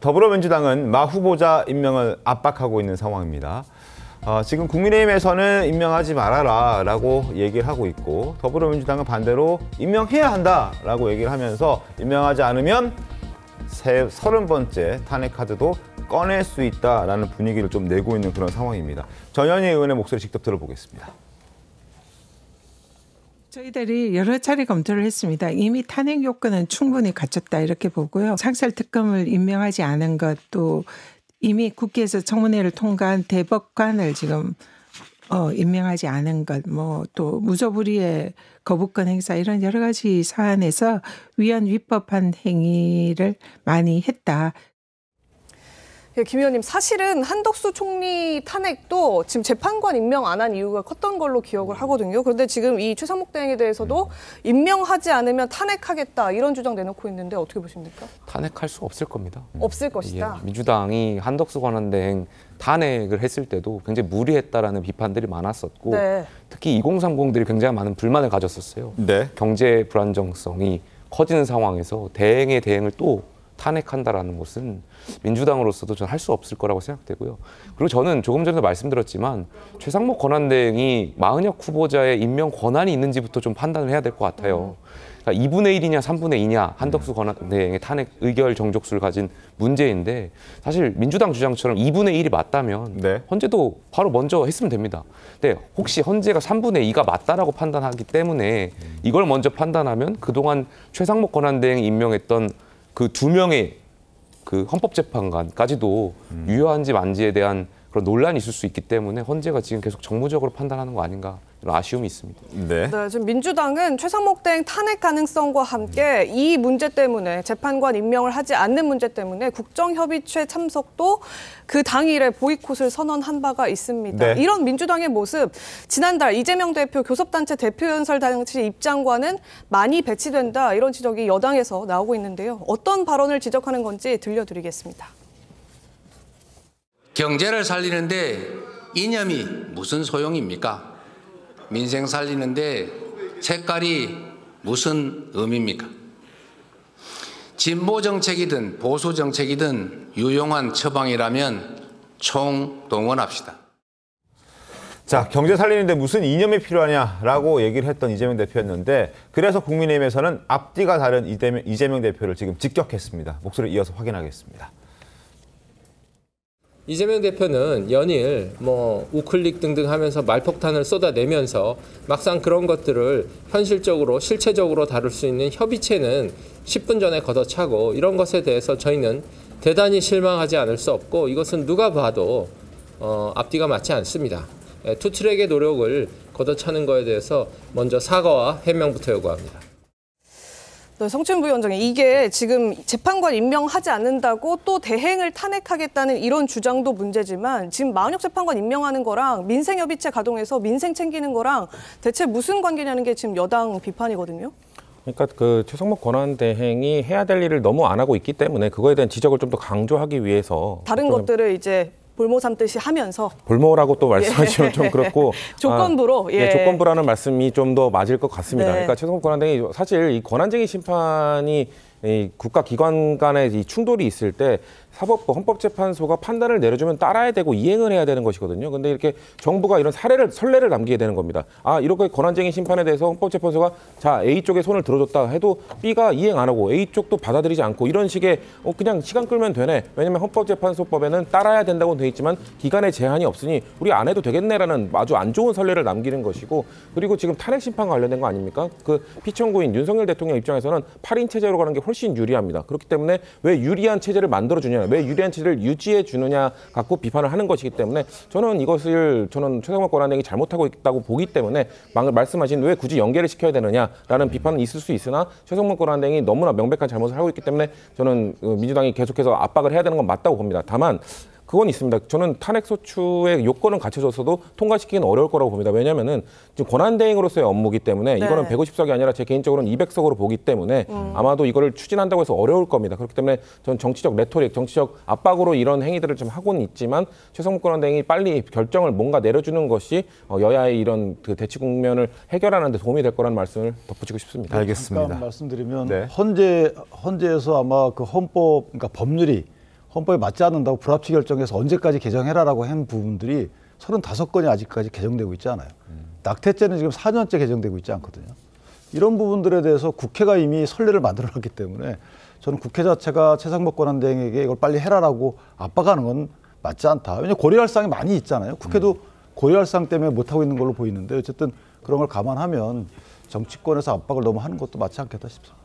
더불어민주당은 마 후보자 임명을 압박하고 있는 상황입니다. 지금 국민의힘에서는 임명하지 말아라 라고 얘기를 하고 있고 더불어민주당은 반대로 임명해야 한다라고 얘기를 하면서 임명하지 않으면 30번째 탄핵 카드도 꺼낼 수 있다라는 분위기를 좀 내고 있는 그런 상황입니다. 전현희 의원의 목소리 직접 들어보겠습니다. 저희들이 여러 차례 검토를 했습니다. 이미 탄핵 요건은 충분히 갖췄다 이렇게 보고요. 삭살특검을 임명하지 않은 것도 이미 국회에서 청문회를 통과한 대법관을 지금 임명하지 않은 것, 뭐 또 무조불위의 거부권 행사 이런 여러 가지 사안에서 위헌 위법한 행위를 많이 했다. 김 의원님, 사실은 한덕수 총리 탄핵도 지금 재판관 임명 안 한 이유가 컸던 걸로 기억을 하거든요. 그런데 지금 이 최상목 대행에 대해서도 임명하지 않으면 탄핵하겠다 이런 주장 내놓고 있는데 어떻게 보십니까? 탄핵할 수 없을 겁니다. 없을 것이다. 예, 민주당이 한덕수 권한대행 탄핵을 했을 때도 굉장히 무리했다라는 비판들이 많았었고 네. 특히 2030들이 굉장히 많은 불만을 가졌었어요. 네. 경제 불안정성이 커지는 상황에서 대행의 대행을 또 탄핵한다라는 것은 민주당으로서도 저는 할 수 없을 거라고 생각되고요. 그리고 저는 조금 전에도 말씀드렸지만 최상목 권한대행이 마은혁 후보자의 임명 권한이 있는지부터 좀 판단을 해야 될 것 같아요. 그러니까 2분의 1이냐 3분의 2냐 한덕수 권한대행의 탄핵 의결 정족수를 가진 문제인데 사실 민주당 주장처럼 2분의 1이 맞다면 네. 헌재도 바로 먼저 했으면 됩니다. 근데 혹시 헌재가 3분의 2가 맞다라고 판단하기 때문에 이걸 먼저 판단하면 그동안 최상목 권한대행이 임명했던 그 2명의 그 헌법재판관까지도 유효한지 만지에 대한 그런 논란이 있을 수 있기 때문에 헌재가 지금 계속 정무적으로 판단하는 거 아닌가 이런 아쉬움이 있습니다. 네. 네, 지금 민주당은 최상목 대행 탄핵 가능성과 함께 이 문제 때문에 재판관 임명을 하지 않는 문제 때문에 국정협의체 참석도 그 당일에 보이콧을 선언한 바가 있습니다. 네. 이런 민주당의 모습, 지난달 이재명 대표 교섭단체 대표연설 당시 입장과는 많이 배치된다 이런 지적이 여당에서 나오고 있는데요. 어떤 발언을 지적하는 건지 들려드리겠습니다. 경제를 살리는데 이념이 무슨 소용입니까? 민생 살리는데 색깔이 무슨 의미입니까? 진보 정책이든 보수 정책이든 유용한 처방이라면 총동원합시다. 자, 경제 살리는데 무슨 이념이 필요하냐라고 얘기를 했던 이재명 대표였는데 그래서 국민의힘에서는 앞뒤가 다른 이재명 대표를 지금 직격했습니다. 목소리 이어서 확인하겠습니다. 이재명 대표는 연일 우클릭 등등 하면서 말폭탄을 쏟아내면서 막상 그런 것들을 현실적으로 실체적으로 다룰 수 있는 협의체는 10분 전에 걷어차고 이런 것에 대해서 저희는 대단히 실망하지 않을 수 없고 이것은 누가 봐도 앞뒤가 맞지 않습니다. 투트랙의 노력을 걷어차는 것에 대해서 먼저 사과와 해명부터 요구합니다. 네, 성춘 부위원장님, 이게 지금 재판관 임명하지 않는다고 또 대행을 탄핵하겠다는 이런 주장도 문제지만 지금 마은혁 재판관 임명하는 거랑 민생협의체 가동해서 민생 챙기는 거랑 대체 무슨 관계냐는 게 지금 여당 비판이거든요. 그러니까 그 최상목 권한대행이 해야 될 일을 너무 안 하고 있기 때문에 그거에 대한 지적을 좀 더 강조하기 위해서 다른 것들을 이제 볼모 삼듯이 하면서 볼모라고 또 말씀하시면 좀 그렇고 조건부로 조건부라는 말씀이 좀 더 맞을 것 같습니다. 네. 그러니까 최상목 권한대행이 사실 이 권한쟁의 심판이 이 국가기관 간의 이 충돌이 있을 때 사법부 헌법재판소가 판단을 내려주면 따라야 되고 이행을 해야 되는 것이거든요. 근데 이렇게 정부가 이런 선례를 남기게 되는 겁니다. 이렇게 권한쟁의 심판에 대해서 헌법재판소가 자 A 쪽에 손을 들어줬다 해도 B가 이행 안 하고 A 쪽도 받아들이지 않고 이런 식의 그냥 시간 끌면 되네. 왜냐하면 헌법재판소법에는 따라야 된다고 돼 있지만 기간에 제한이 없으니 우리 안 해도 되겠네라는 아주 안 좋은 선례를 남기는 것이고 그리고 지금 탄핵 심판 관련된 거 아닙니까? 그 피청구인 윤석열 대통령 입장에서는 8인 체제로 가는 게 훨씬 유리합니다. 그렇기 때문에 왜 유리한 체제를 만들어주냐, 왜 유리한 체제를 유지해 주느냐 갖고 비판을 하는 것이기 때문에 저는 최상목 권한대행이 잘못하고 있다고 보기 때문에 말씀하신 왜 굳이 연계를 시켜야 되느냐라는 비판은 있을 수 있으나 최상목 권한대행이 너무나 명백한 잘못을 하고 있기 때문에 저는 민주당이 계속해서 압박을 해야 되는 건 맞다고 봅니다. 다만 그건 있습니다. 저는 탄핵 소추의 요건은 갖춰졌어도 통과시키기는 어려울 거라고 봅니다. 왜냐하면은 지금 권한대행으로서의 업무이기 때문에 이거는 150석이 아니라 제 개인적으로는 200석으로 보기 때문에 아마도 이거를 추진한다고 해서 어려울 겁니다. 그렇기 때문에 저는 정치적 레토릭, 정치적 압박으로 이런 행위들을 좀 하고는 있지만 최상목 권한대행이 빨리 결정을 뭔가 내려주는 것이 여야의 이런 그 대치 국면을 해결하는 데 도움이 될 거라는 말씀을 덧붙이고 싶습니다. 알겠습니다. 잠깐 말씀드리면 네. 헌재에서 아마 그 헌법, 그러니까 법률이 헌법에 맞지 않는다고 불합치 결정해서 언제까지 개정해라라고 한 부분들이 35건이 아직까지 개정되고 있지 않아요. 낙태죄는 지금 4년째 개정되고 있지 않거든요. 이런 부분들에 대해서 국회가 이미 선례를 만들어놨기 때문에 저는 국회 자체가 최상목 권한대행에게 이걸 빨리 해라라고 압박하는 건 맞지 않다. 왜냐하면 고려할 사항이 많이 있잖아요. 국회도 고려할 사항 때문에 못하고 있는 걸로 보이는데 어쨌든 그런 걸 감안하면 정치권에서 압박을 너무 하는 것도 맞지 않겠다 싶습니다.